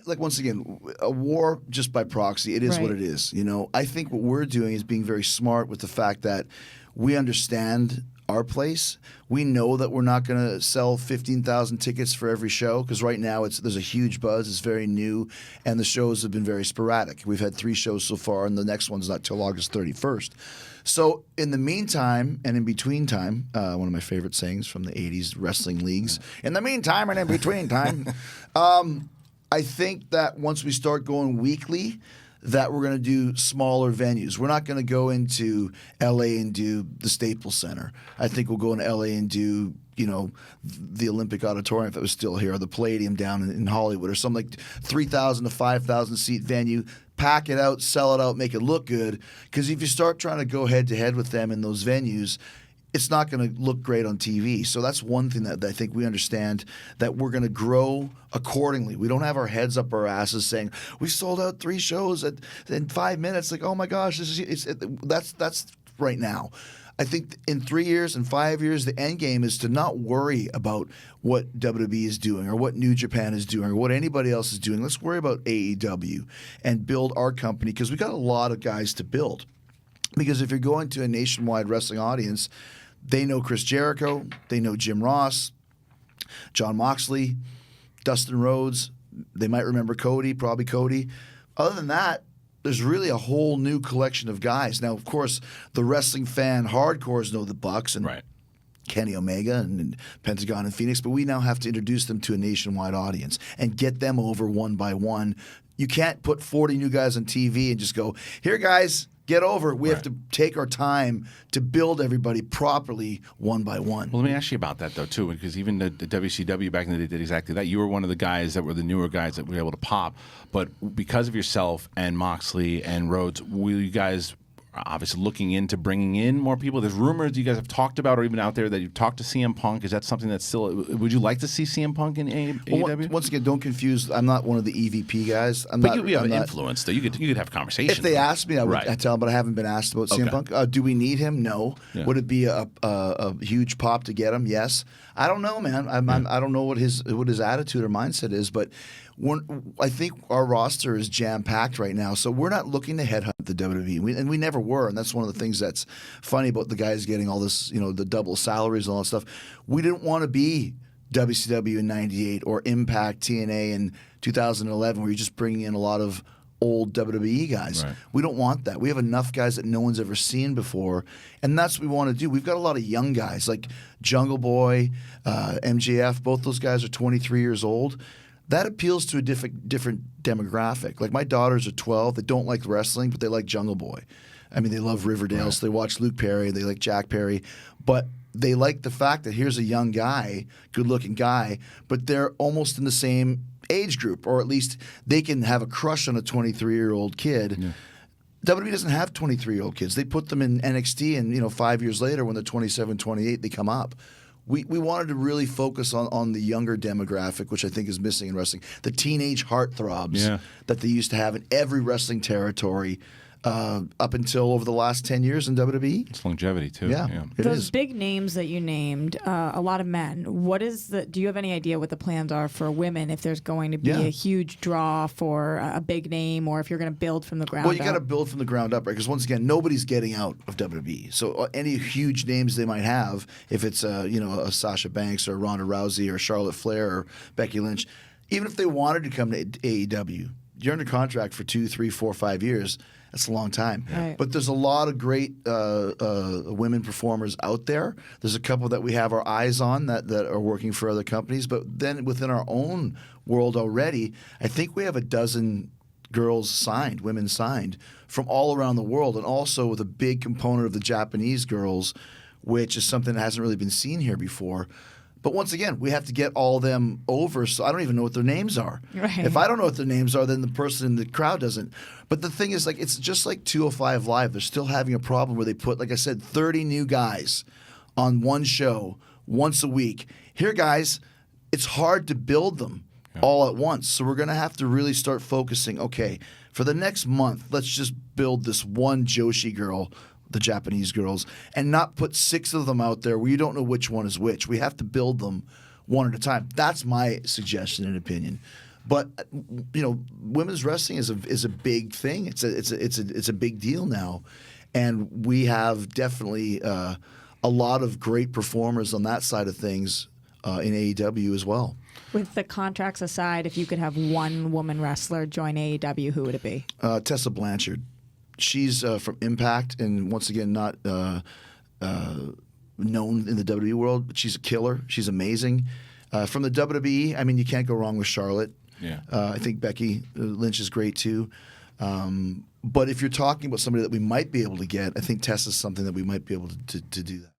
Like, once again, a war just by proxy, it is what it is. I think what we're doing is being very smart with the fact that we understand our place. We know that we're not going to sell 15,000 tickets for every show because right now there's a huge buzz. It's very new, and the shows have been very sporadic. We've had 3 shows so far, and the next one's not till August 31st. So in the meantime and in between time, one of my favorite sayings from the 80s wrestling leagues, in the meantime and in between time, I think that once we start going weekly, that we're going to do smaller venues. We're not going to go into L.A. and do the Staples Center. I think we'll go into L.A. and do, the Olympic Auditorium, if it was still here, or the Palladium down in Hollywood, or some like 3,000 to 5,000 seat venue. Pack it out, sell it out, make it look good. Because if you start trying to go head-to-head with them in those venues, it's not going to look great on TV. So that's one thing that I think we understand, that we're going to grow accordingly. We don't have our heads up our asses saying, we sold out 3 shows in 5 minutes. Like, oh my gosh, that's right now. I think in 3 years and 5 years, the end game is to not worry about what WWE is doing or what New Japan is doing or what anybody else is doing. Let's worry about AEW and build our company, because we got a lot of guys to build. Because if you're going to a nationwide wrestling audience, they know Chris Jericho, they know Jim Ross, John Moxley, Dustin Rhodes. They might remember Cody, probably Cody. Other than that, there's really a whole new collection of guys. Now, of course, the wrestling fan hardcores know the Bucks and Kenny Omega and Pentagon and Phoenix, but we now have to introduce them to a nationwide audience and get them over one by one. You can't put 40 new guys on TV and just go, here, guys, get over. We have to take our time to build everybody properly one by one. Well, let me ask you about that, though, too, because even the WCW back in the day did exactly that. You were one of the guys that were the newer guys that were able to pop. But because of yourself and Moxley and Rhodes, were you guys obviously looking into bringing in more people? There's rumors you guys have talked about, or even out there, that you've talked to CM Punk. Is that something that's still... Would you like to see CM Punk in AEW? Once again, don't confuse. I'm not one of the EVP guys. You have influence, though. You could have conversations. If they asked me, I'd tell them, but I haven't been asked about CM Punk. Do we need him? No. Yeah. Would it be a huge pop to get him? Yes. I don't know, man. I don't know what his attitude or mindset is, but I think our roster is jam-packed right now, so we're not looking to headhunt the WWE, and we never were, and that's one of the things that's funny about the guys getting all this, the double salaries and all that stuff. We didn't want to be WCW in '98 or Impact TNA in 2011, where you're just bringing in a lot of old WWE guys. Right. We don't want that. We have enough guys that no one's ever seen before, and that's what we want to do. We've got a lot of young guys like Jungle Boy, MJF. Both those guys are 23 years old. That appeals to a different demographic. Like, my daughters are 12. They don't like wrestling, but they like Jungle Boy. I mean, they love Riverdale, so they watch Luke Perry. They like Jack Perry. But they like the fact that here's a young guy, good-looking guy, but they're almost in the same age group, or at least they can have a crush on a 23-year-old kid. Yeah. WWE doesn't have 23-year-old kids. They put them in NXT, and 5 years later, when they're 27, 28, they come up. We wanted to really focus on the younger demographic, which I think is missing in wrestling. The teenage heartthrobs that they used to have in every wrestling territory up until over the last 10 years in WWE. It's longevity, too. Yeah. Those big names that you named, a lot of men. Do you have any idea what the plans are for women, if there's going to be a huge draw for a big name, or if you're going to build from the ground up? Well, you got to build from the ground up, right? Because once again, nobody's getting out of WWE. So any huge names they might have, if it's a Sasha Banks or Ronda Rousey or Charlotte Flair or Becky Lynch, even if they wanted to come to AEW, you're under contract for 2, 3, 4, 5 years. That's a long time. Right. But there's a lot of great women performers out there. There's a couple that we have our eyes on that are working for other companies. But then within our own world already, I think we have a dozen women signed from all around the world, and also with a big component of the Japanese girls, which is something that hasn't really been seen here before. But once again, we have to get all of them over, so I don't even know what their names are. Right. If I don't know what their names are, then the person in the crowd doesn't. But the thing is, it's just like 205 Live. They're still having a problem where they put, like I said, 30 new guys on one show once a week. Here, guys, it's hard to build them all at once. So we're going to have to really start focusing, okay, for the next month, let's just build this one Joshi girl, the Japanese girls, and not put 6 of them out there where you don't know which one is which. We have to build them one at a time. That's my suggestion and opinion. But women's wrestling is a big thing. It's a big deal now, and we have definitely a lot of great performers on that side of things in AEW as well. With the contracts aside, if you could have one woman wrestler join AEW, who would it be? Tessa Blanchard. She's from Impact, and once again, not known in the WWE world, but she's a killer. She's amazing. From the WWE, I mean, you can't go wrong with Charlotte. Yeah. I think Becky Lynch is great too. But if you're talking about somebody that we might be able to get, I think Tessa's something that we might be able to do that.